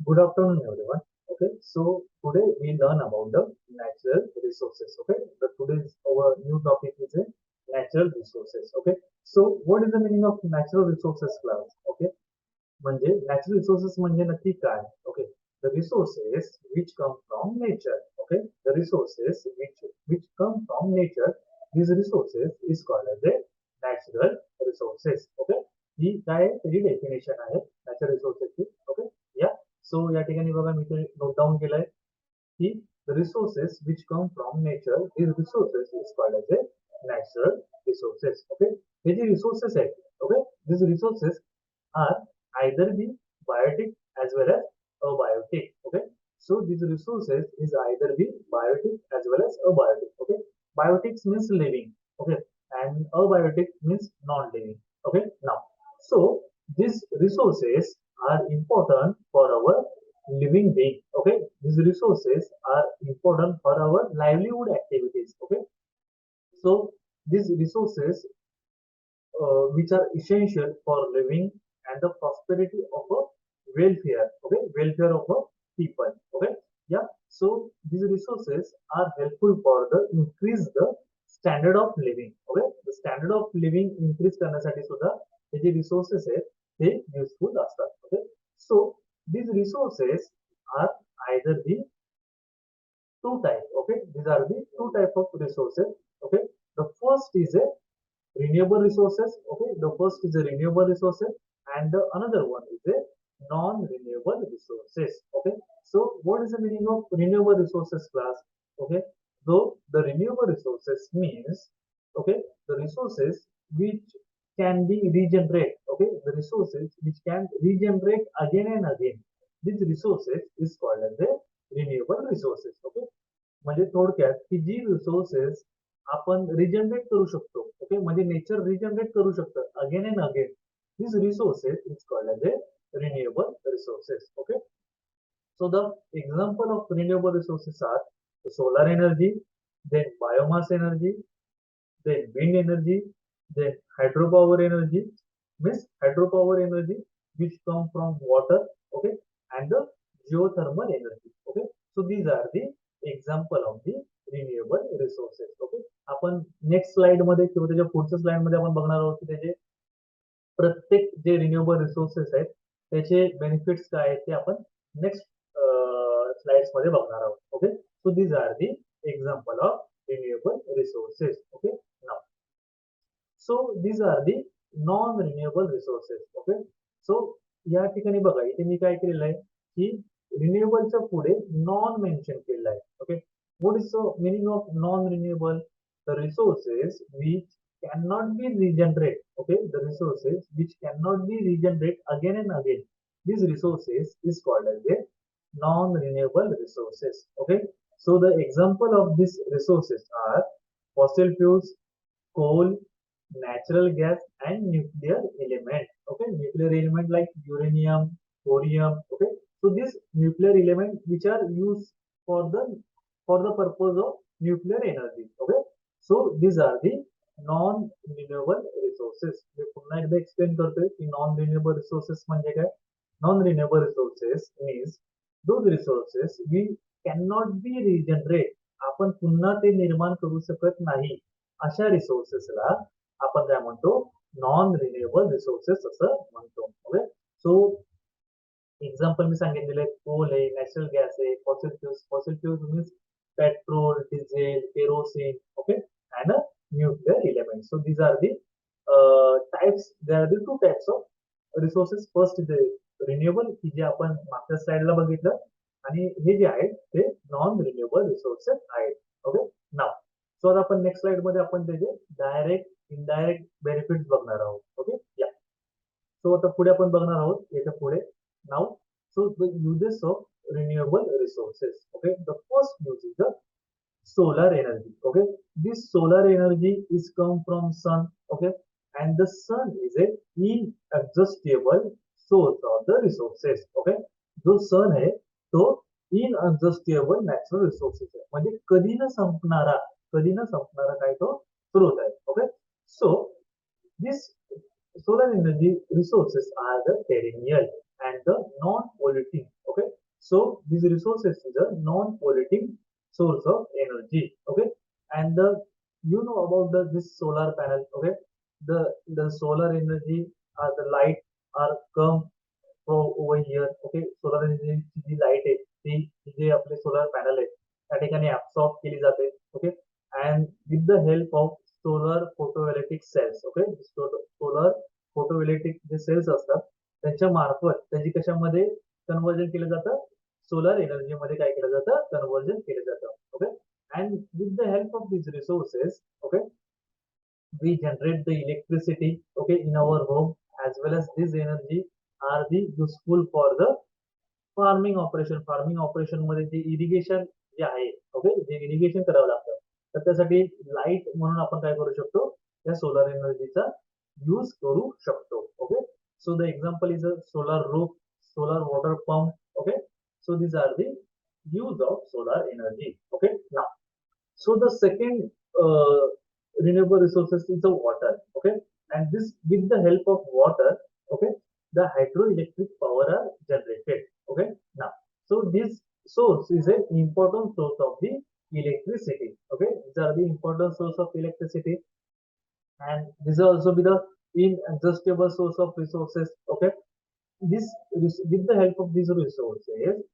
Good afternoon, everyone. Okay, so today we learn about the natural resources. Okay, the today's our new topic is a natural resources. Okay, so what is the meaning of natural resources class? Okay, म्हणजे natural resources म्हणजे नक्की काय? Okay, the resources which come from nature. Okay, the resources which come from nature. These resources is called as a natural resources. Okay, ही काय त्याची definition आहे natural रिसोर्सेसची. Okay, yeah सो या ठिकाणी बघा मी ते नोट डाऊन केलंय की the resources which come from nature, these resources is called as a natural resources. Okay, hey J resources आहेत, okay, these resources are either be biotic as well as abiotic. Okay, so these resources is either be biotic as well as abiotic. Okay, biotics means living. Okay, and abiotic means non-living. Okay, now so these resources are important for our living being. Okay, these resources are important for our livelihood activities. Okay, so these resources which are essential for living and the prosperity of a welfare. Okay, welfare of a people. Okay, yeah, so these resources are helpful for the increase the standard of living. Okay, the standard of living increase करण्यासाठी सुद्धा हे जे resources आहेत ते useful असतात. Okay, so these resources are either the two types. Okay, these are the two type of resources. Okay, the first is a renewable resources. Okay, the first is a renewable resources and the another one is a non-renewable resources. Okay, so what is the meaning of renewable resources class? Okay, so the renewable resources means, okay, the resources which can be regenerate. Okay, the resources which can regenerate again and again. These resources is called as a renewable resources. Okay, म्हणजे थोडक्यात की जी resources आपण regenerate करू शकतो. Okay, म्हणजे nature regenerate करू शकतं again and again. This resources is called as a renewable resources. Okay, so the example of renewable resources are the solar energy, then biomass energy, then wind energy, then hydropower energy, means hydropower energy which come from water. Okay, and the geothermal energy. Okay, so these are the example of the renewable resources. Okay, आपण next slide मध्ये किंवा त्याच्या पुढच्या slide मध्ये आपण बघणार आहोत की त्याचे प्रत्येक जे रिन्युएबल रिसोर्सेस आहेत त्याचे बेनिफिट्स काय आहेत ते आपण नेक्स्ट स्लाइड्स मध्ये बघणार आहोत. Okay, so these are the example of renewable resources. Okay, now so these are the non renewable resources. Okay, so या ठिकाणी बघा इथे मी काय केलेलं आहे की रिन्युएबलच्या पुढे नॉन मेन्शन केलेलं आहे. Okay, what is the meaning of non-renewable? The resources which cannot be regenerate. Okay, the resources which cannot be regenerate again and again. These resources is called as a non-renewable resources. Okay, so the example of these resources are fossil fuels, coal, natural gas, and nuclear element. Okay, nuclear element like uranium, thorium. Okay, so these nuclear elements which are used for the purpose of nuclear energy. Okay, so these are the non-renewable resources. मी पुन्हा एकदा explain करतोय की non renewable resources म्हणजे काय. Non renewable resources means those resources we cannot be regenerate. आपण पुन्हा ते निर्माण करू शकत नाही अशा रिसोर्सेसला आपण काय म्हणतो नॉन रिन्युएबल रिसोर्सेस असं म्हणतो. ओके, सो एक्झाम्पल मी सांगितलेलं आहे कोल आहे, नॅचरल गॅस आहे, fossil fuels means petrol, diesel, kerosene, okay, and a nuclear element. So these are the types. There are the two types of resources. First is the renewable, की जे आपण मागच्या स्लाइडला बघितलं, आणि हे जे आहेत ते नॉन रिन्युएबल रिसोर्सेस आहेत. Okay, now सो आता आपण नेक्स्ट स्लाइड मध्ये आपण त्याचे डायरेक्ट इनडायरेक्ट बेनिफिट्स बघणार आहोत. ओके, या सो आता पुढे आपण बघणार आहोत याच्या पुढे. नाव so the uses of renewable resources. Okay, the first use is the solar energy. Okay, this solar energy is come from sun. Okay, and the sun is a inexhaustible source of the resources. Okay, जो sun है तो inexhaustible natural resources है, म्हणजे कधी न संपणारा काय तो स्रोत आहे. Okay, so this solar energy resources are the perennial and the non-polluting. Okay, So these resources is a non-polluting source of energy. Okay, and the you know about this solar panel. Okay, the solar energy or the light are come from over here. Okay, solar energy जी light आहे ती जे आपले solar panel आहेत त्या ठिकाणी absorb केली जाते. Okay, and with the help of solar photovoltaic cells. Okay, solar photovoltaic जे सेल्स असतात त्यांच्या मार्फत त्याची कशामध्ये कन्वर्जन केलं जातं, सोलर एनर्जी मध्ये काय केलं जातं, कन्वर्जन केलं जातं. Okay, and with the help of these resources, okay, we generate the electricity, okay, in our home, as well as this energy are the useful for the farming operation मध्ये जे irrigation जे आहे. Okay, जे irrigation करावं लागतं तर त्यासाठी light म्हणून आपण काय करू शकतो, त्या सोलर एनर्जीचा यूज करू शकतो. Okay, so the example is a solar roof, solar water pump. Okay, so these are the use of solar energy. Okay, now so the second renewable resources is the water. Okay, and this with the help of water, okay, the hydroelectric power are generated. Okay, now so this source is an important source of the electricity. Okay, these are the important source of electricity, and this will also be the inexhaustible source of resources. Okay, this with the help of these resources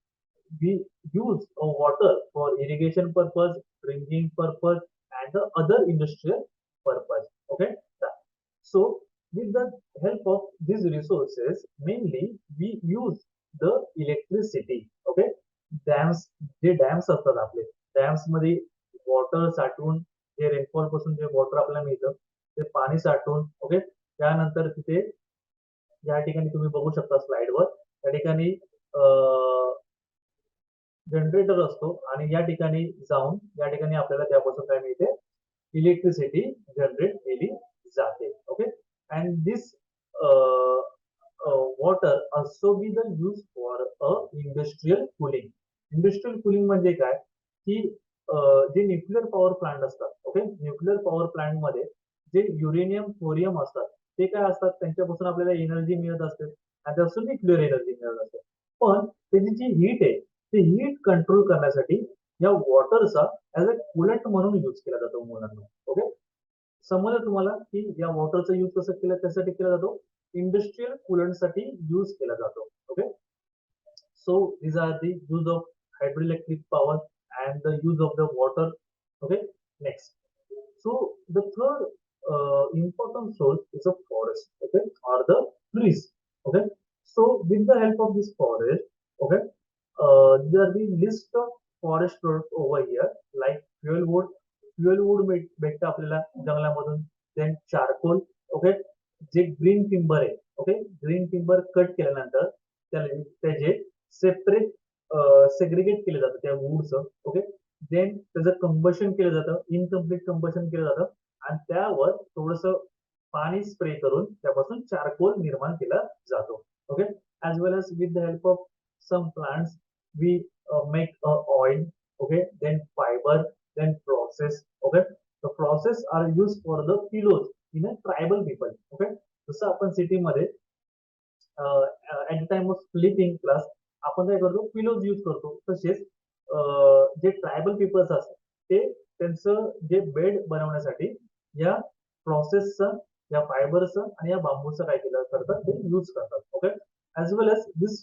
we use water for irrigation purpose, drinking purpose, and the other industrial purpose. Okay, so with the help of these resources, mainly we use the electricity. Okay, dams J dams असतात आपले, dams मध्ये water साठवून जे rainfall पासून जे water आपल्याला मिळतं ते पाणी साठवून. ओके, त्यानंतर तिथे या ठिकाणी तुम्ही बघू शकता स्लाइडवर त्या ठिकाणी जनरेटर असतो आणि या ठिकाणी जाऊन या ठिकाणी आपल्याला त्यापासून काय मिळते, इलेक्ट्रिसिटी जनरेट केली जाते. Okay, and this water also be the use for a industrial cooling. Industrial cooling म्हणजे काय की जे न्यूक्लिअर पॉवर प्लांट असतात. ओके, न्यूक्लिअर पॉवर प्लांट मध्ये जे युरेनियम थोरियम असतात ते काय असतात, त्यांच्यापासून आपल्याला एनर्जी मिळत असते आणि त्यापासून न्यूक्लिअर एनर्जी मिळत असते. पण त्याची जी हीट आहे ते हीट कंट्रोल करण्यासाठी या वॉटरचा ऍज अ कुलंट म्हणून यूज केला जातो मुलांना. ओके, समजलं तुम्हाला की या वॉटरचा यूज कसं केलं, त्यासाठी केला जातो, इंडस्ट्रियल कुलंट साठी यूज केला जातो. Okay, so these are the use of hydroelectric power and the use of the water. Okay, next, so the third important source is a forest. Okay, or the trees. Okay, so with the help of this forest, okay, there are the list of forest products over here like fuel wood. Fuel wood भेटतं आपल्याला जंगलामधून. Then charcoal. Okay, जे green timber आहे. Okay, green timber cut केल्यानंतर त्याचे separate segregate केलं जातं त्या वूडचं. ओके, देन त्याचं कंबशन केलं जातं, इनकम्प्लीट कंबशन केलं जातं आणि त्यावर थोडस पाणी स्प्रे करून त्यापासून चारकोल निर्माण केला जातो. Okay, as well as with the help of some plants we make oil. Okay, then fiber, then process. Okay, the process are used for the pillows in a tribal people. Okay, जसं आपण city मध्ये at the time of sleeping class आपण काय करतो, pillows use करतो. तसेच जे tribal peoples असतात ते त्यांचं जे बेड बनवण्यासाठी या प्रोसेसचं, या फायबरचं आणि या बांबूचं काय केलं करतात, ते यूज करतात. Okay, as well as this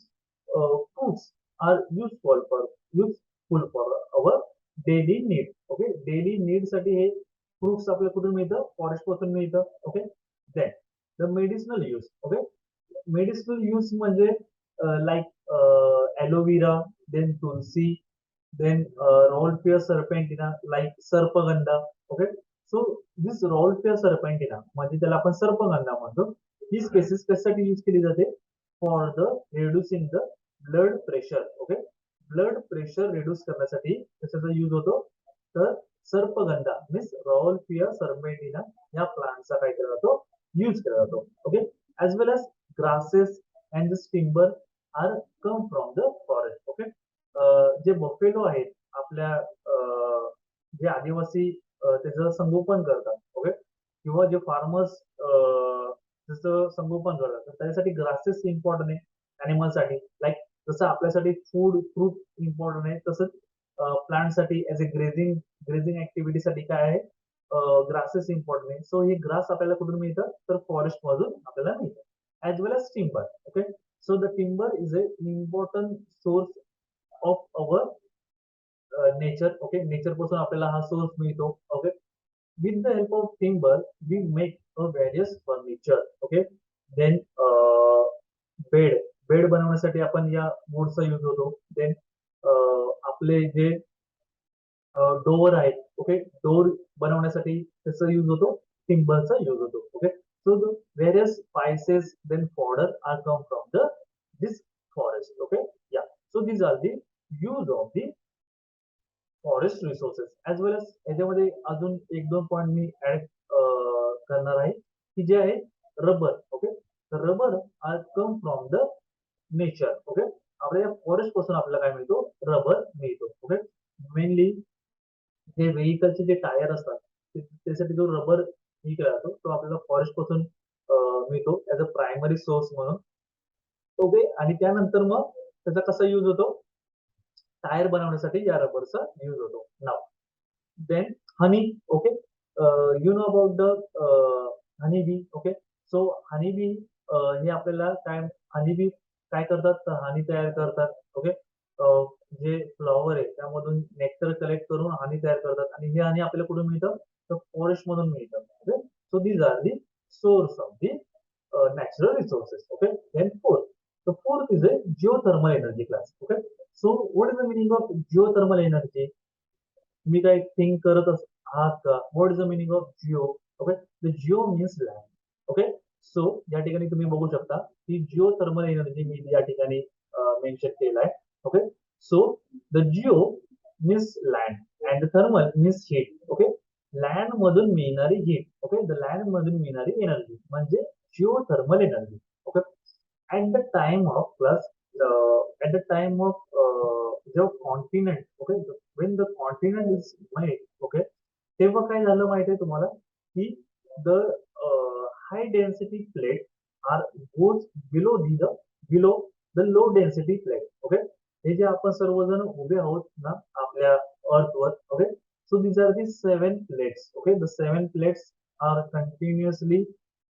fruits are useful for our daily need. Okay, daily need साठी हे फ्रुट्स आपल्याला कुठून मिळतं, फॉरेस्ट पासून मिळतं. Okay, then the medicinal use. Okay, medicinal use म्हणजे like aloevera, then tulsi, then Rolfia serpentina, like sarpagandha. Okay, so this Rolfia serpentina म्हणजे त्याला आपण सर्पगंधा म्हणतो. ही स्पेसिस कशासाठी यूज केली जाते, for the reducing the blood pressure. Okay, blood pressure reduce करण्यासाठी कशाचा यूज होतो, तर सर्पगंधा मीन्स Rolfia serpentina या प्लांटचा काय केला जातो, यूज केला जातो. Okay, as well as grasses and this timber are come from the forest. Okay, J buffalo आहेत आपल्या जे आदिवासी त्याचं संगोपन करतात. ओके, किंवा जे फार्मर्स त्याचं संगोपन करतात तर त्यासाठी ग्रासेस इम्पॉर्टंट आहे अॅनिमल साठी. लाईक जसं आपल्यासाठी फूड फ्रूट इम्पॉर्टंट आहे, तसंच प्लांटसाठी ऍज अ ग्रेझिंग ऍक्टिव्हिटीसाठी काय आहे, ग्रासेस इम्पॉर्टंट आहे. सो हे ग्रास आपल्याला कुठून मिळतं, तर फॉरेस्ट मधून आपल्याला मिळतं, as well as timber. Okay, so the timber is a important source of our nature. Okay, nature पासून आपल्याला हा सोर्स मिळतो. Okay, with the help of timber we make a various furniture. Okay, then bed bed बनवण्यासाठी आपण या वूडचा use होतो. Then आपले जे डोअर आहे, ओके, डोअर बनवण्यासाठी त्याचा यूज होतो, टिम्बरचा यूज होतो. Okay, so the various spices then fodder are come from the this forest. Okay, yeah, so these are the use of the forest resources. As well as याच्यामध्ये अजून एक दोन point मी add करणार आहे, की जे आहे rubber. Okay, rubber are come from the nature. Okay, आपल्या फॉरेस्ट पासून आपल्याला काय मिळतो, रबर मिळतो. ओके, मेनली जे व्हेकलचे जे टायर असतात त्यासाठी जो रबर केला जातो तो आपल्याला फॉरेस्ट पासून मिळतो ऍज अ प्रायमरी सोर्स म्हणून. ओके, आणि त्यानंतर मग त्याचा कसा यूज होतो, टायर बनवण्यासाठी या रबरचा यूज होतो. Now then honey. Okay, you know about the honey bee. Okay, so honey bee हे आपल्याला काय, हनी बी काय करतात, तर हनी तयार करतात. ओके, जे फ्लॉवर आहे त्यामधून नेक्टर कलेक्ट करून हनी तयार करतात, आणि हे हनी आपल्याला कुठून मिळतं, तर फॉरेस्ट मधून मिळतं. Okay, so these are the source of the natural resources. Okay, then fourth. The fourth is a geothermal energy class. Okay, so what is the meaning of geothermal energy? तुम्ही काय थिंक करत आहात का, what is the meaning of geo? Okay, the geo means land. Okay, so या ठिकाणी तुम्ही बघू शकता की जिओ थर्मल एनर्जी मी या ठिकाणी मेन्शन केलं आहे. Okay, so the geo means land and the thermal means heat. Okay, land मधून मिळणारी हीट. ओके, द लँड मधून मिळणारी एनर्जी म्हणजे Jio thermal energy. Okay, at the time of plus at the time of the continent. Okay, when the continent is made. Okay, तेव्हा काय झालं माहिती आहे तुम्हाला, की the high density plate are goes below the low density plate. Okay, हे जे आपण सर्वजण उभे आहोत ना आपल्या अर्थवर. Okay, so these are the 7 plates. Okay, the 7 plates are continuously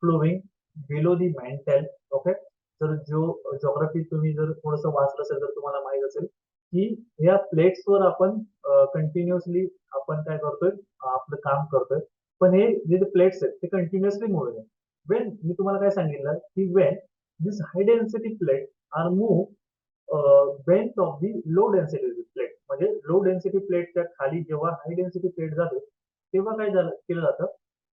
flowing below the mantle. Okay, तर जॉग्राफी तुम्ही जर थोडस वाचलं असेल तर तुम्हाला माहित असेल की या प्लेट्सवर आपण कंटिन्युअसली आपण काय करतोय, आपलं काम करतोय. पण हे जे प्लेट्स आहेत ते कंटिन्युअसली मूव्ह आहे. वेन मी तुम्हाला काय सांगितलं की when this high density plate are move bent of the low density plate, म्हणजे लो डेन्सिटी प्लेटच्या खाली जेव्हा हाय डेन्सिटी प्लेट जाते तेव्हा काय केलं जातं,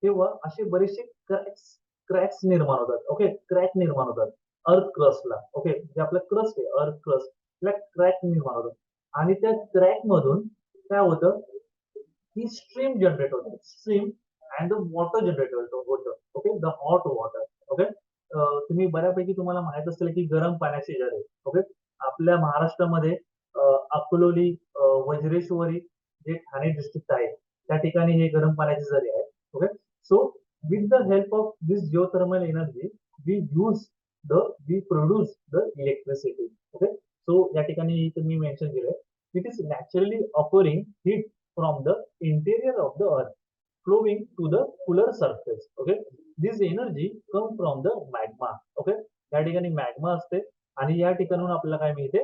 तेव्हा असे बरेचसे क्रॅक्स निर्माण होतात. ओके, क्रॅक निर्माण होतात अर्थ क्रस्टला. ओके, जे आपलं क्रस्ट आहे अर्थ क्रस्ट, त्याला क्रॅक निर्माण होतं, आणि त्या क्रॅक मधून काय होतं की स्ट्रीम जनरेट होतं. Stream and the water generate होतं. Okay, the hot water. Okay, तुम्ही बऱ्यापैकी तुम्हाला माहित असेल की गरम पाण्याचे झरे. ओके, आपल्या महाराष्ट्रामध्ये अकोलोली, वज्रेश्वरी जे ठाणे डिस्ट्रिक्ट आहे त्या ठिकाणी हे गरम पाण्याचे झरे आहेत. Okay, so with the help of this geothermal energy we use we produce the electricity. Okay, so या ठिकाणी तुम्ही मेन्शन केलंय it is naturally offering heat from the interior of the earth flowing to the cooler surface. Okay, this energy come from the magma. Okay, या ठिकाणी magma असते आणि या ठिकाणून आपल्याला काय मिळते,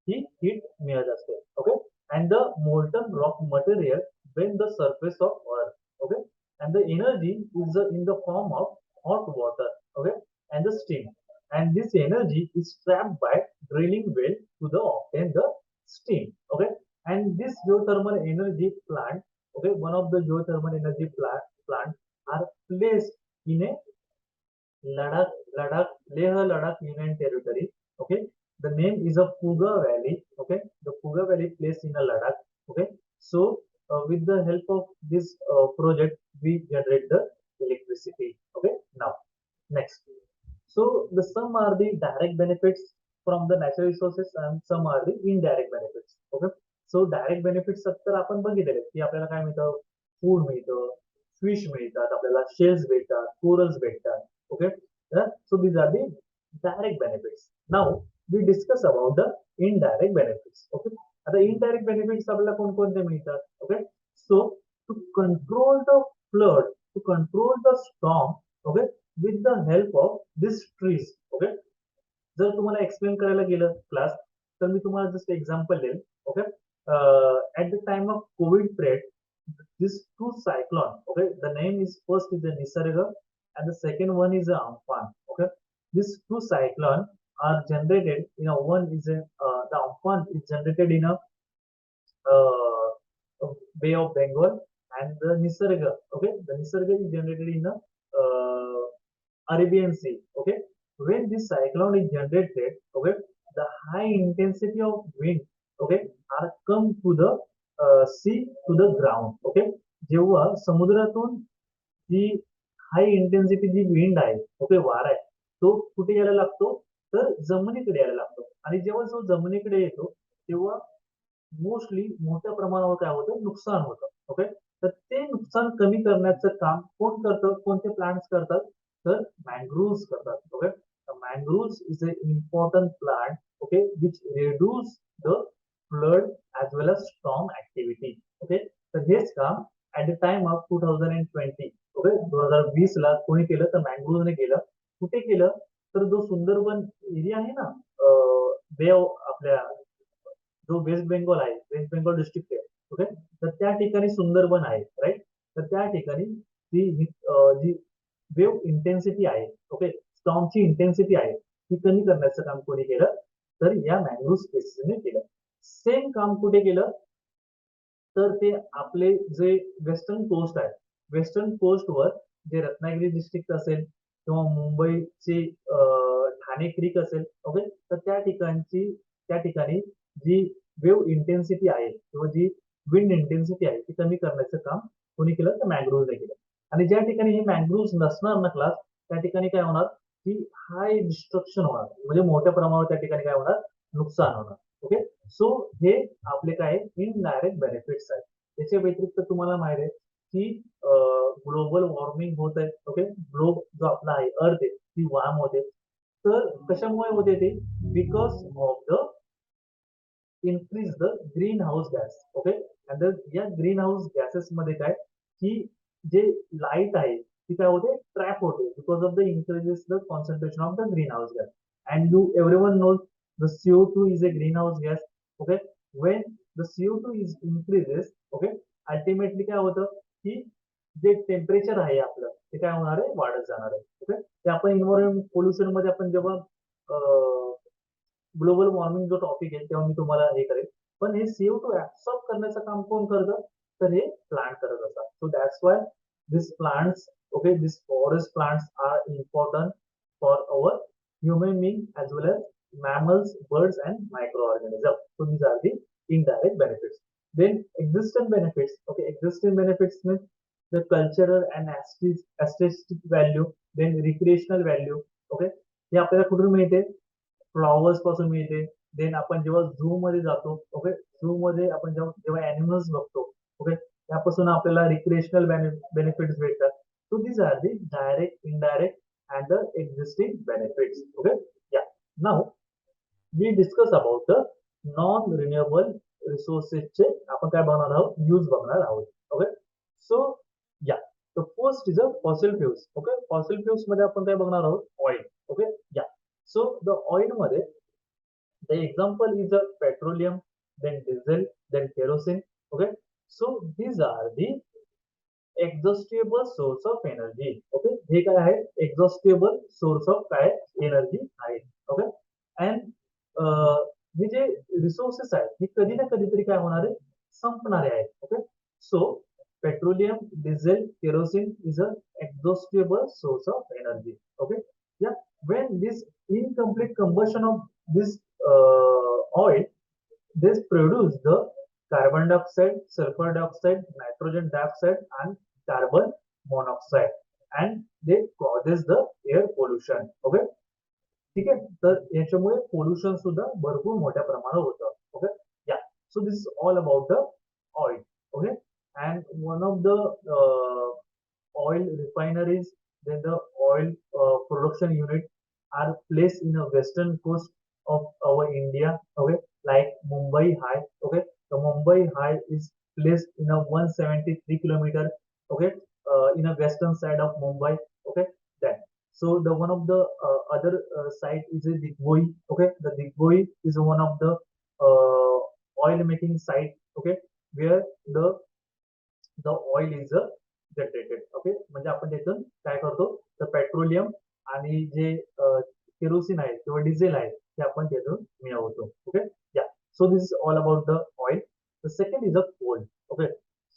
ही हीट मिळत असते. Okay, and the molten rock material when the surface of earth. Okay, and the energy is in the form of hot water. Okay, and the steam, and this energy is trapped by drilling well to the obtain the steam. Okay, and this geothermal energy plant. Okay, one of the geothermal energy plant are placed in a Leh Ladakh Union Territory. Okay, the name is a Fuga Valley. Okay, the Fuga Valley placed in a Ladakh. Okay, so with the help of this project, we generate the electricity. Okay, now next. So the some are the direct benefits from the natural resources and some are the indirect benefits. Okay, so direct benefits तर आपण बघितले की आपल्याला काय मिळतं, food मिळतं, fish मिळतात, आपल्याला शेल्स भेटतात, कोरल्स भेटतात. Okay, so these are the direct benefits. Now we discuss about the indirect benefits. Okay, आता indirect benefits आपल्याला कोणकोणते मिळतात? Okay, so to control the flood, to control the storm, okay, with the help of these trees. Okay, जर तुम्हाला explain करायला गेलं class, तर मी तुम्हाला जस्ट एक्झाम्पल देईल. Okay, at the time of COVID period, these two cyclone, okay, the name is first is the Nisarga and the second one is the Amphan. Okay, these two cyclone are generated in a one is a the Amphan is generated in a Bay of Bengal, and the Nisarga, okay, the Nisarga is generated in a Arabian Sea. Okay, when this cyclone is generated, okay, the high intensity of wind, okay, are come to the sea, to the ground. Okay, जेव्हा समुद्रातून जी हाय intensity जी wind आहे, okay, वारा आहे, तो कुठे यायला लागतो, तर जमिनीकडे यायला लागतो. आणि जेव्हा जो जमिनीकडे येतो तेव्हा मोस्टली मोठ्या प्रमाणावर काय होतं, नुकसान होतं. ओके, तर ते नुकसान कमी करण्याचं काम कोण करतं, कोणते प्लांट्स करतात, तर मँग्रोव्स करतात. Okay, mangroves is a important plant, okay, which reduce the flood as well as storm activity. Okay, तर हेच काम at the time of 2020, okay, 2020 ला कोणी केलं, तर मँग्रोव्हने केलं. कुठे केलं, तर जो सुंदरबन एरिया आहे ना, बे आपल्या जो वेस्ट बेंगॉल आहे, वेस्ट बेंगॉल डिस्ट्रिक्ट आहे. ओके, तर त्या ठिकाणी सुंदरबन आहे, राईट. तर त्या ठिकाणी जी वेव इंटेन्सिटी आहे, ओके, स्टॉर्मची इंटेन्सिटी आहे, ती कमी करण्याचं काम कोणी केलं, तर या मँग्रोव्ह स्पेसिसने केलं. सेम काम कुठे केलं, तर ते आपले जे वेस्टर्न कोस्ट आहे, वेस्टर्न कोस्टवर जे रत्नागिरी डिस्ट्रिक्ट असेल किंवा मुंबईची ठाणे क्रीक असेल, ओके, तर त्या ठिकाणी जी वेव्ह इंटेन्सिटी आहे किंवा जी विंड इंटेन्सिटी आहे ती कमी करण्याचं काम कोणी केलं, तर मँग्रोव्हने केलं. आणि ज्या ठिकाणी हे मँग्रोव्ह नसणार ना क्लास, त्या ठिकाणी काय होणार, की हाय डिस्ट्रक्शन होणार, म्हणजे मोठ्या प्रमाणावर त्या ठिकाणी काय होणार, नुकसान होणार. ओके, सो हे आपले काय इनडायरेक्ट बेनिफिट्स आहेत. त्याच्या व्यतिरिक्त तुम्हाला माहिती आहे की ग्लोबल वॉर्मिंग होत आहे. ओके, ग्लोब जो आपला आहे, अर्थ आहे, ती वॉर्म होते. तर कशामुळे होते ते, because of the increase the greenhouse gas. Okay, आणि या ग्रीन हाऊस गॅसेस मध्ये काय, की जे लाईट आहे ती काय होते, ट्रॅप होते, because of the increases the concentration of the green house gas. And you everyone knows the CO2 is a green house gas. Okay, when the CO2 is increases, okay, ultimately काय होतं, की जे temperature आहे आपलं ते काय होणार आहे, वाढत जाणार आहे. ओके, ते आपण इन्व्हायरमेंट पोल्युशन मध्ये आपण जेव्हा ग्लोबल वॉर्मिंग जो टॉपिक आहे तेव्हा मी तुम्हाला हे करेल. पण हे CO2 ऍब्सॉर्ब करण्याचं काम कोण करतं, तर हे प्लांट करत असतात. So that's why this plants, okay, this forest plants are important for our human being as well as mammals, birds and microorganisms. So these are the indirect benefits. Then existent benefits. Okay, existing benefits means the cultural and aesthetic value, then recreational value. Okay, हे आपल्याला कुठून मिळते, flowers पासून मिळते. Then आपण जेव्हा झू मध्ये जातो, okay, झू मध्ये आपण जेव्हा अॅनिमल्स बघतो, ओके, त्यापासून आपल्याला रिक्रिएशनल बेनिफिट्स भेटतात. So these are the direct, indirect and the existing benefits. Okay, yeah now we discuss about the non renewable रिसोर्सेसचे आपण काय बघणार आहोत, यूज बघणार आहोत. ओके, सो या the first is a fossil fuels. Okay, fossil fuels मध्ये आपण काय बघणार आहोत, oil. Okay, yeah so the oil मध्ये the example is a petroleum, then diesel, then kerosene. Okay, so these are the exhaustible source of energy. Okay, हे काय आहे, exhaustible source of काय एनर्जी आहे. ओके, अँड हे जे resources आहेत हे कधी ना कधीतरी काय होणार आहे, संपणारे आहेत. Okay, so petroleum, diesel, kerosene is a exhaustible source of energy. Okay, yeah, when this incomplete combustion of this oil, this produce the carbon dioxide, sulfur dioxide, nitrogen dioxide and carbon monoxide, and they causes the air pollution. Okay, ठीक आहे, तर याच्यामुळे pollution सुद्धा भरपूर मोठ्या प्रमाणात होतं. Okay, yeah so this is all about the oil. Okay, and one of the oil refineries, then the oil production unit are placed in a western coast of our India. Okay, like Mumbai High. Okay, the Mumbai High is placed in a 173 kilometer. Okay, in a western side of Mumbai. Okay, then so the one of the other site is a Digboi. Okay, the Digboi is one of the oil making site. Okay, where the oil is generated. Okay, म्हणजे आपण त्यातून काय करतो, तर petroleum आणि जे kerosene आहे किंवा diesel आहे ते आपण त्यातून मिळवतो. Okay, yeah so this is all about the oil. The second is a coal. Okay,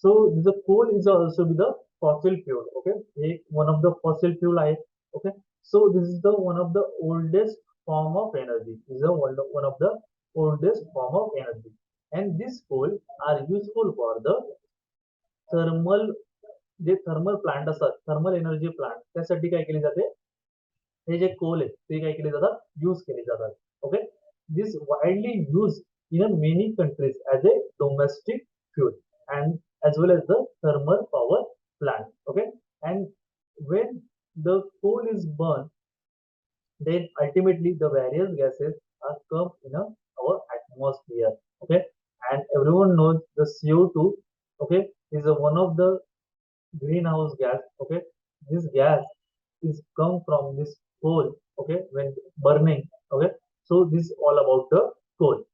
so the coal is also be the fossil fuel. Okay, हे one of the fossil fuel आहे. Okay, so this is the one of the oldest form of energy. Is a one of the oldest form of energy, and this coal are useful for the thermal, J thermal plant असतात, thermal energy plant, त्यासाठी काय केले जाते, हे जे कोल आहे ते काय केले जातात, यूज केले जातात. Okay, this widely use in many countries as a domestic fuel and as well as the thermal power plant. Okay, and when the coal is burned, then ultimately the various gases are come in our atmosphere. Okay, and everyone knows the CO2. Okay, is one of the greenhouse gas. Okay, this gas is come from this coal. Okay, when burning. Okay, so this is all about the coal.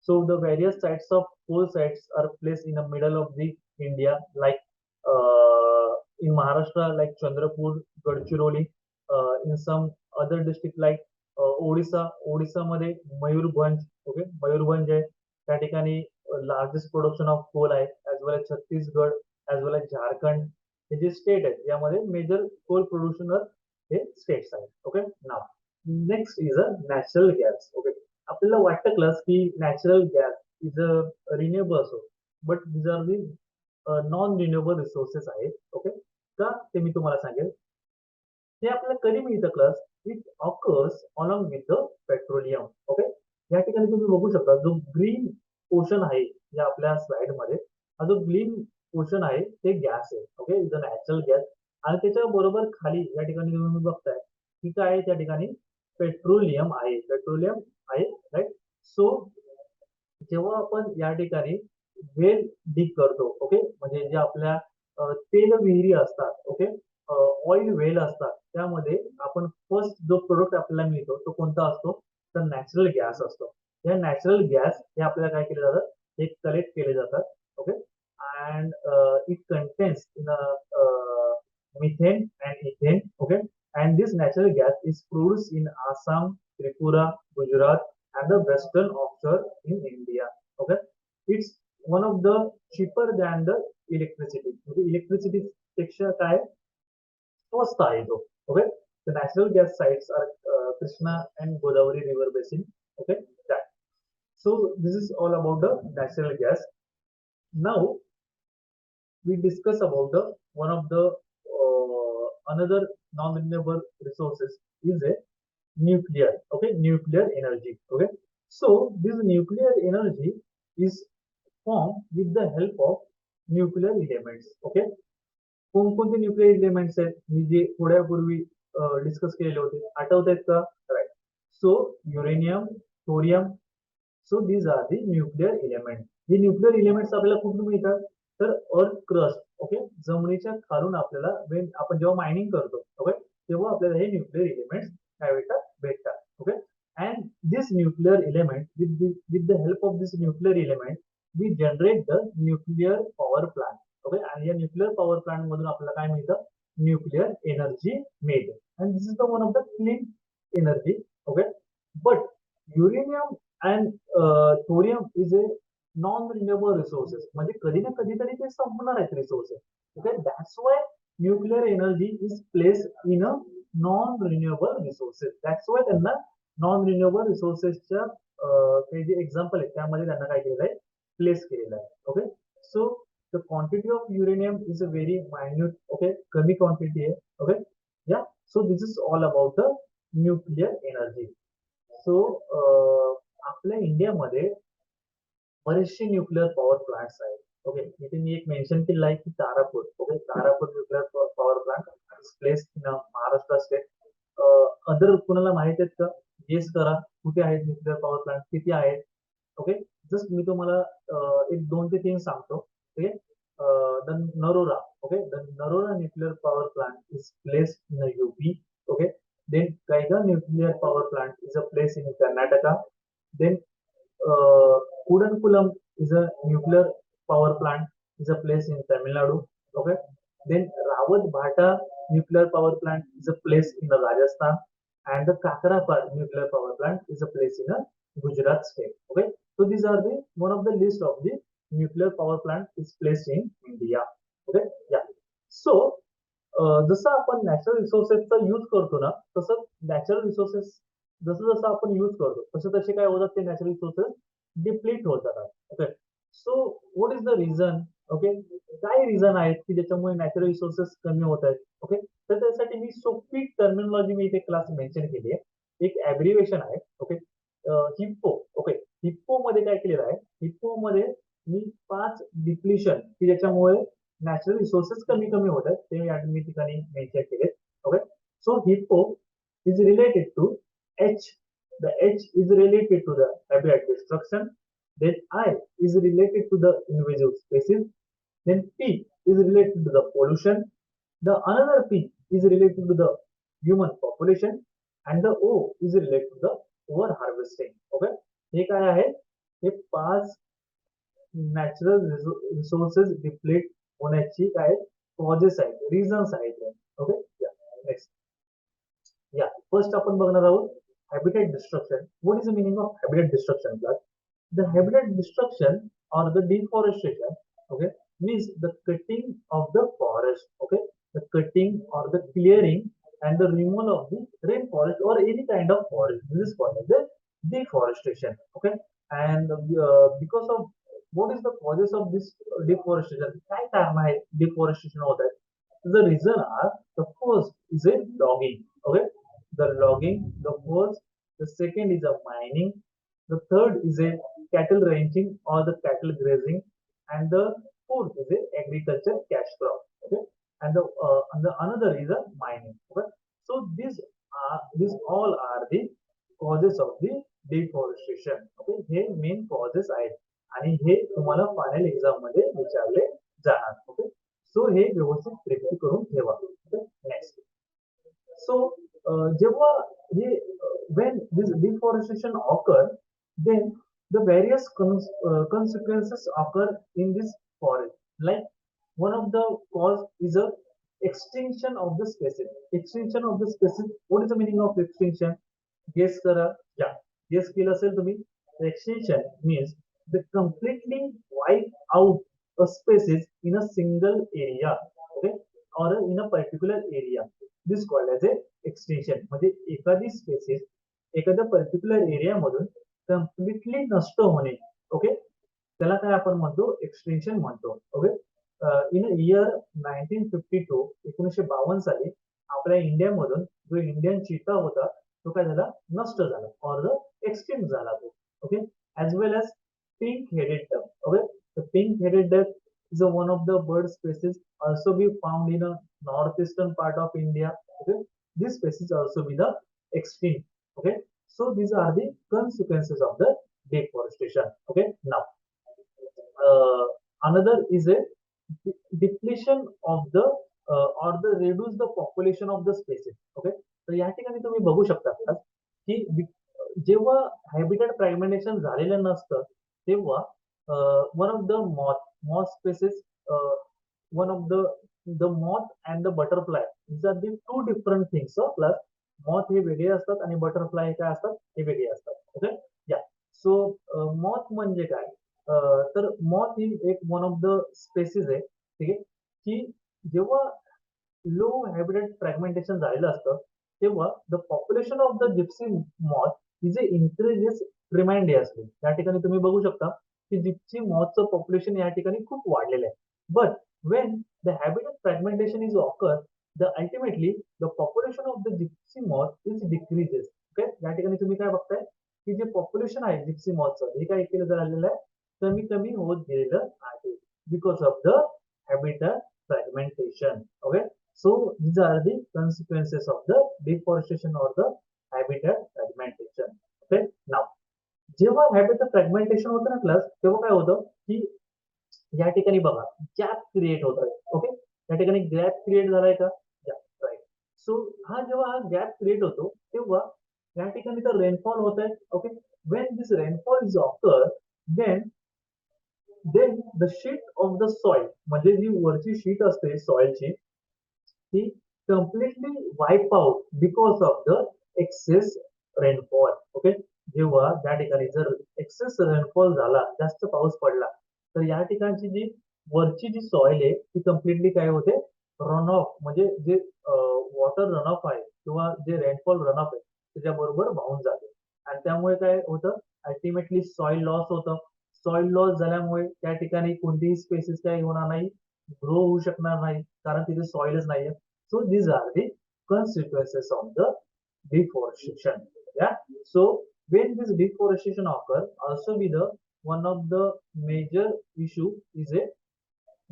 So the various sites of coal sites are placed in the middle of the India, like in Maharashtra, like Chandrapur, Gadchiroli, in some other district like Odisha. Odisha मध्ये Mayurbhanj. Okay, Mayurbhanj आहे त्या ठिकाणी largest production of coal आहे, as well as Chhattisgarh, as well as Jharkhand. हे जे state आहेत यामध्ये major coal producer हे स्टेट्स आहेत. Okay, now next is a natural gas. Okay, आपल्याला वाटतं क्लास की natural gas is a renewable असो, but these are the non renewable resources आहेत. ओके, का ते मी तुम्हाला सांगेल. हे आपल्याला कधी मिळतं class, it occurs along with the petroleum. Okay, या ठिकाणी तुम्ही बघू शकता जो ग्रीन पोर्शन आहे या आपल्या स्लाइड मध्ये, हा जो ग्रीन पोर्शन आहे ते गॅस आहे. Okay, is a natural gas. आणि त्याच्या बरोबर खाली या ठिकाणी तुम्ही बघताय की काय आहे, त्या ठिकाणी पेट्रोलियम आहे. पेट्रोलियम आहे, राईट. सो जेव्हा आपण या ठिकाणी वेल डिग करतो, ओके, म्हणजे जे आपल्या तेल विहिरी असतात, ओके, ऑइल वेल असतात, त्यामध्ये आपण फर्स्ट जो प्रोडक्ट आपल्याला मिळतो तो कोणता असतो, तर नॅचरल गॅस असतो. या नॅचरल गॅस हे आपल्याला काय केले जातात, हे कलेक्ट केले जातात. Okay, and it contains in methane and ethane. Okay, and this natural gas is produced in Assam, Tripura, Gujarat, and the western offshore in India. Okay, it's one of the cheaper than the electricity. म्हणजे electricity पेक्षा काय स्वस्त आहे तो. Okay, the natural gas sites are Krishna and Godavari river basin. Okay, that. So this is all about the natural gas. Now we discuss about the one of the another non-renewable resources is a nuclear. Okay, nuclear energy. Okay, so this nuclear energy is formed with the help of nuclear elements. Okay, कोणकोणते nuclear elements आहेत मी जे थोड्यापूर्वी discuss केलेले होते, आठवत आहेत का, right. So uranium, thorium. So these are the nuclear element. हे nuclear elements आपल्याला कुठून मिळतात, तर अर्थ क्रस्ट. ओके, जमिनीच्या खालून आपल्याला आपण जेव्हा मायनिंग करतो, ओके, तेव्हा आपल्याला हे न्यूक्लियर एलिमेंट्स काय भेटतात. Okay, and this nuclear element with the help of this nuclear element we generate the nuclear power plant. Okay, आणि या न्यूक्लियर पॉवर प्लांट मधून आपल्याला काय मिळतं, न्यूक्लियर एनर्जी मिळते. And this is the one of the clean energy. Okay, but uranium and thorium is a non renewable resources, म्हणजे कधी ना कधीतरी ते संपणार आहेत resources. Okay, that's why nuclear energy is place in a non renewable resources. That's why त्यांना non renewable रिसोर्सेसच्या काही जे example आहेत त्यामध्ये त्यांना काय केलेलं आहे, प्लेस केलेलं आहे. Okay, so the quantity of uranium is a very minute. Okay, कमी क्वांटिटी आहे. Okay, yeah so this is all about the nuclear energy. So आपल्या इंडियामध्ये बरेचसे न्यूक्लियर पॉवर प्लांट्स आहेत. ओके, इथे मी एक मेन्शन केलं आहे की Tarapur. Okay, Tarapur nuclear power plant place in Maharashtra state. Other कुणाला माहित आहेत का, गेस करा कुठे आहेत न्यूक्लिअर पॉवर प्लांट, किती आहेत. ओके, जस्ट मी तुम्हाला एक 2 ते 3 सांगतो. ठीक आहे. The Narora, okay, the Narora nuclear power plant is placed in UP. Okay, then Kaiga nuclear power plant is a place in Karnataka. Then Kudankulam is a nuclear power plant, is a place in Tamil Nadu. Okay. Then Rawat Bhata nuclear power plant is a place in the Rajasthan, and the Kakarapar nuclear power plant is a place in a Gujarat state. Okay. So these are the one of the list of the nuclear power plant is placed in India. Okay. Yeah. So जसं आपण natural रिसोर्सेसचा use करतो ना, तसं natural resources जसं जसं आपण use करतो तसे तसे काय होतात ते नॅचरल रिसोर्सेस डिप्लीट होत जातात. Okay, so what is the reason. Okay, काय रिझन आहेत की ज्याच्यामुळे नॅचरल रिसोर्सेस कमी होत आहेत. ओके, तर त्यासाठी मी सोपी टर्मिनॉलॉजी मी इथे क्लास मेन्शन केली आहे. एक ॲब्रिव्हिएशन आहे. Okay, hippo. ओके, हिप्पो मध्ये काय केलेलं आहे, हिप्पो मध्ये मी 5 डिप्लिशन की ज्याच्यामुळे नॅचरल रिसोर्सेस कमी कमी होत आहेत ते मी ठिकाणी मेन्शन केले. Okay, so hippo is related to H. The H is related to the habitat destruction. Then I is related to the invasive species. Then P is related to the pollution. The another P is related to the human population, and the O is related to the over harvesting. Okay, हे काय आहे, हे 5 natural resources deplete होण्याची काय causes आहेत, reasons आहेत. Okay, next. या first आपण बघणार आहोत habitat destruction. What is the meaning of habitat destruction, class? The habitat destruction or the deforestation, okay, means the cutting of the forest. Okay, the cutting or the clearing and the removal of the rainforest or any kind of forest. This is called as the deforestation. Okay, and because of what is the causes of this deforestation? काय कारण आहे deforestation होत आहे? The reason are the first is a logging. Okay, the logging, the first, the second is a mining, the third is a cattle ranching or the cattle grazing, and the fourth is a agriculture cash crop. Okay, and the another is a mining. Okay, so these all are the causes of the deforestation. Okay, हे main causes आहेत आणि हे तुम्हाला final exam मध्ये विचारले जाणार. Okay, सो हे व्यवस्थित prepare करून ठेवा. Okay, next. So जेव्हा हे when this deforestation occur, then the various consequences occur in this forest. Like one of the cause is a extinction of the species. Extinction of the species. What is the meaning of extinction? Guess करा. Yeah, guess केलं असेल तुम्ही. The extinction means the completely wipe out a species in a single area. Okay, or in a particular area. This called as a extension. म्हणजे एखादी spaces एखाद्या particular area मधून completely नष्ट होणे. ओके, त्याला काय आपण म्हणतो, एक्सटेन्शन म्हणतो. ओके, इन इयर 1952 1952 साली आपल्या इंडियामधून जो इंडियन चीता होता तो काय झाला, नष्ट झाला और एक्सटिंक्ट झाला तो. Okay, as well as pink headed duck. Okay, the pink headed duck is one of the bird species also be found in a northeastern part of India. Okay, this species also be the extinct. Okay, so these are the consequences of the deforestation. Okay, now another is a depletion of the or the reduce the population of the species. Okay, तर या ठिकाणी तुम्ही बघू शकता की जेव्हा habitat fragmentation झालेलं नसतं तेव्हा one of the moth species, one of the moth and the butterfly, these are the two different things. So plus moth हे वेगळे असतात आणि butterfly हे काय असतात, हे वेगळे असतात. ओके, या सो moth म्हणजे काय, तर moth ही एक वन ऑफ द स्पेसिस आहे. ठीक आहे, की जेव्हा लो हॅबिटॅट फ्रॅगमेंटेशन झालेलं असतं तेव्हा the population of the gypsy moth is a increases tremendously. या ठिकाणी तुम्ही बघू शकता की जिप्सी मॉथचं पॉप्युलेशन या ठिकाणी खूप वाढलेलं आहे. But when the habitat fragmentation is occur, the ultimately the population of the gypsy moth is decreases. Okay, या ठिकाणी तुम्ही काय बघताय की जे पॉप्युलेशन आहे जिप्सी मॉथचं हे काय केलं झालेलं आहे, कमी कमी होत गेलेलं आहे because of the habitat fragmentation. Okay, so these are the consequences of the deforestation or the habitat fragmentation. Okay, now जेव्हा हॅबिटॅट फ्रॅगमेंटेशन होतं ना क्लास, तेव्हा काय होतं की या ठिकाणी बघा गॅप क्रिएट होत आहे. ओके, या ठिकाणी गॅप क्रिएट झालाय का? राईट. सो जेव्हा हा गॅप क्रिएट होतो तेव्हा या ठिकाणी तर रेनफॉल होत आहे. Okay, when this rainfall is occur, then then the sheet of the soil, म्हणजे जी वरची शीट असते सॉइलची, ती completely wipe out because of the excess rainfall. Okay, जेव्हा त्या ठिकाणी जर एक्सेस रेनफॉल झाला, जास्त पाऊस पडला, तर या ठिकाणची जी वरची जी सॉइल आहे ती कम्प्लिटली काय होते, रन ऑफ, म्हणजे जे वॉटर रन ऑफ आहे किंवा जे रेनफॉल रन ऑफ आहे त्याच्याबरोबर वाहून जाते. आणि त्यामुळे काय होतं, अल्टिमेटली सॉइल लॉस होतं. सॉइल लॉस झाल्यामुळे त्या ठिकाणी कोणतीही स्पेसिस काही होणार नाही, ग्रो होऊ शकणार नाही, कारण तिथे सॉइलच नाहीये. सो these are the consequences of the deforestation. Yeah. So when this deforestation occurs, also be the one of the major issue is a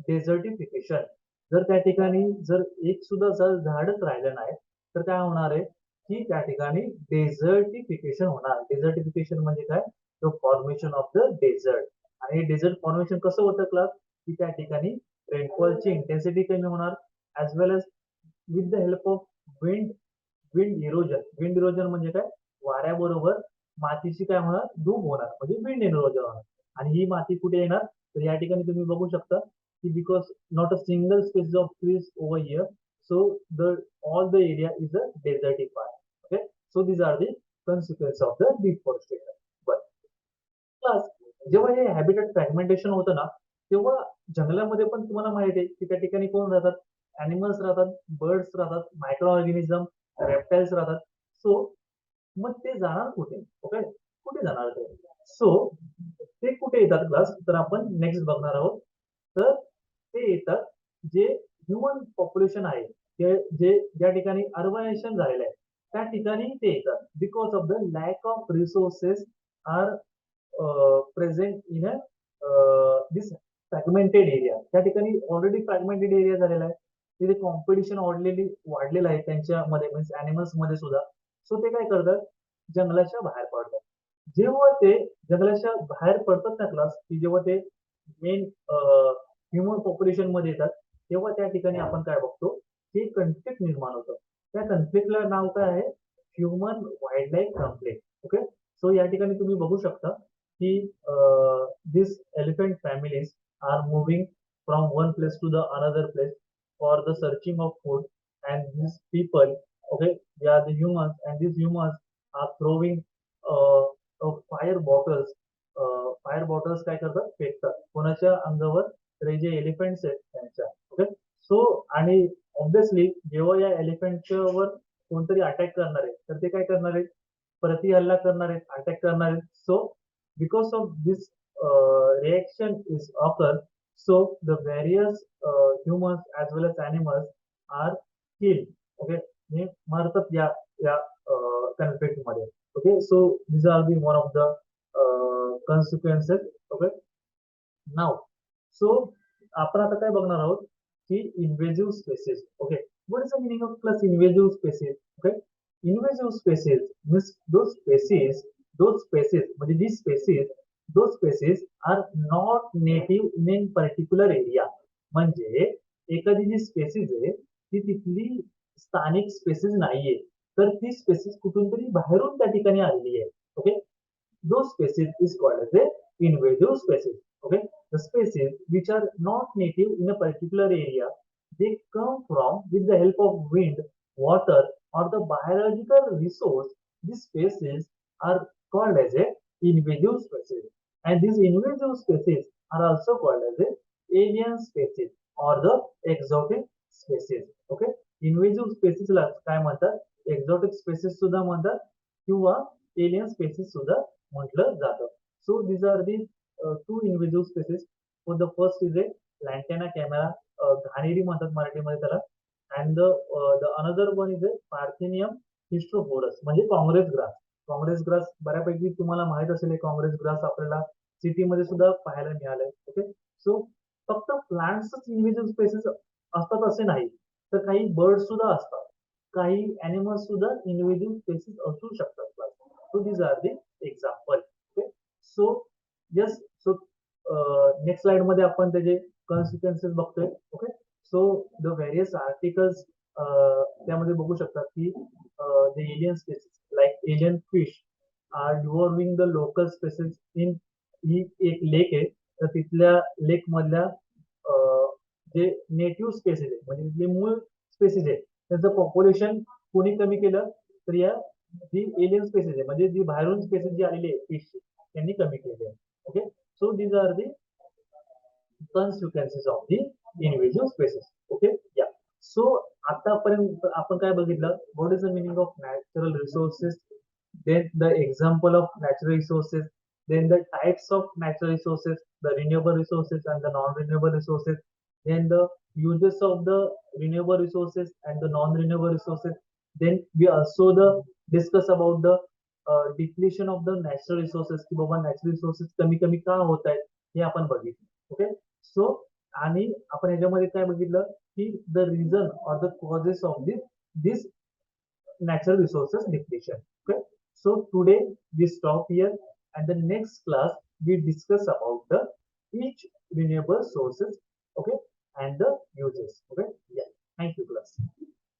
desertification. जर त्या ठिकाणी जर एक सुद्धा जर झाडच राहिलं नाही, तर काय होणार आहे की त्या ठिकाणी डेझर्टिफिकेशन होणार. डेझर्टिफिकेशन म्हणजे काय? The formation of the dessert. आणि डेझर्ट फॉर्मेशन कसं होतं क्लास, की त्या ठिकाणी रेनफॉलची इंटेन्सिटी कमी होणार, as well as with the help of wind wind erosion. Wind erosion म्हणजे काय? वाऱ्याबरोबर मातीची काय होणार, धूप होणार, म्हणजे विंड इरोजन होणार. आणि ही माती कुठे येणार, तर या ठिकाणी तुम्ही बघू शकता की because not a single space of trees over here, so the all the area is a desertify. Okay, so these are the consequence of the deforestation. But plus जेव्हा हे हॅबिटॅट फ्रॅगमेंटेशन होतं ना, तेव्हा जंगलामध्ये पण तुम्हाला माहिती आहे की त्या ठिकाणी कोण राहतात, अॅनिमल्स राहतात, बर्ड्स राहतात, मायक्रो ऑर्गॅनिझम, रेप्टाइल्स राहतात. सो मग ते जाणार कुठे? ओके, कुठे जाणार ते? सो ते कुठे येतात क्लास, तर आपण नेक्स्ट बघणार आहोत. तर ते येतात जे ह्युमन पॉप्युलेशन आहे, ते जे ज्या ठिकाणी अर्बनायझेशन झालेलं आहे त्या ठिकाणी ते येतात, because of the lack of resources are present in a this fragmented area. त्या ठिकाणी ऑलरेडी फ्रॅगमेंटेड एरिया झालेला आहे, तिथे कॉम्पिटिशन वाढलेलं आहे त्यांच्यामध्ये, मीन्स अॅनिमल्स मध्ये सुद्धा. सो ते काय करतात, जंगलाच्या बाहेर पडतात. जेव्हा ते जंगलाच्या बाहेर पडतात ना क्लास, की जेव्हा ते मेन ह्युमन पॉप्युलेशन मध्ये येतात, तेव्हा त्या ठिकाणी आपण काय बघतो की कन्फ्लिक्ट निर्माण होतं. त्या कन्फ्लिक्टला नाव काय आहे, human wild life conflict. Okay, so या ठिकाणी तुम्ही बघू शकता की this elephant families are moving from one place to the another place for the searching of food, and this people, okay, they are the humans, and this humans are throwing fire bottles. Fire bottles काय करतात, फेकतात कोणाच्या अंगावर, तर जे elephants आहेत त्यांच्या. Okay, सो आणि obviously जेव्हा या एलिफंटच्या वर कोणतरी अटॅक करणार आहे, तर ते काय करणार आहेत, प्रति हल्ला करणार आहेत, अटॅक करणार आहेत. So because of this reaction is occur, so the various humans as well as animals are kill. Okay, हे मरतात या या कन्फ्लिक्ट मध्ये. Okay, so these are the one of the consequences. Okay, now so आपण आता काय बघणार आहोत की invasive species. Okay, what is the meaning of plus invasive species? Okay, invasive species means those species म्हणजे जी species, those species are not native in particular area. म्हणजे एखादी जी स्पेसिस आहे ती तिथली स्थानिक स्पेसिस नाहीये, तर ती स्पेसिस कुठून तरी बाहेरून त्या ठिकाणी आलेली आहे. Okay, those species is called as a invasive species. Okay, the species which are not native in a particular area, they come from with the help of wind, water, or the biological resource. These species are called as a invasive species, and these invasive species are also called as a alien species or the exotic species. Okay, invasive species ला काय म्हणतात, exotic spaces सुद्धा म्हणतात किंवा alien spaces सुद्धा म्हटलं जातं. So these are the two invasive species. For the first is a lantana camara, घाणेरी म्हणतात मराठीमध्ये त्याला, and the another one is a parthenium hysterophorus, म्हणजे काँग्रेस ग्रास. काँग्रेस ग्रास बऱ्यापैकी तुम्हाला माहित असेल, काँग्रेस ग्रास आपल्याला सिटीमध्ये सुद्धा पाहायला मिळालंय. ओके, सो फक्त प्लांट्सच इन्व्हेजिव्ह स्पेसिस असतात असे नाही, तर काही बर्ड सुद्धा असतात. काही ॲनिमल्स सुद्धा इन्व्हेजिव्ह स्पेसिस असू शकतात. So these are the example. Okay, so yes, so next slide मध्ये आपण त्याचे कॉन्सिक्वेन्सेस बघतोय. Okay, so the various articles त्यामध्ये बघू शकतात की the alien species like alien fish are devouring the local species in, ही एक लेक आहे, तर तिथल्या लेक मधल्या जे नेटिव्ह स्पेसिस आहे म्हणजे जे मूळ स्पेसिस आहे त्यांचं पॉप्युलेशन कोणी कमी केलं, तर या जी एलियन स्पेसिस आहे म्हणजे जी बाहेरून स्पेसिस जी आलेली आहे फिश त्यांनी कमी केली आहे. Okay, so these are the consequences of the invasive species. Okay, yeah. So आतापर्यंत आपण काय बघितलं, what is the meaning of natural resources, then the example of natural resources, then the types of natural resources, the renewable resources and the non-renewable resources, then the uses of the renewable resources and the non-renewable resources, then we also the discuss about the depletion of the natural resources की बाबा natural resources कमी कमी का होत आहेत हे आपण बघितलं. Okay, सो आणि आपण ह्याच्यामध्ये काय बघितलं की the reason or the causes of this natural resources depletion. Okay, so today we stop here, and the next class we discuss about the each renewable sources. Okay, and the uses. Okay, yeah, thank you class.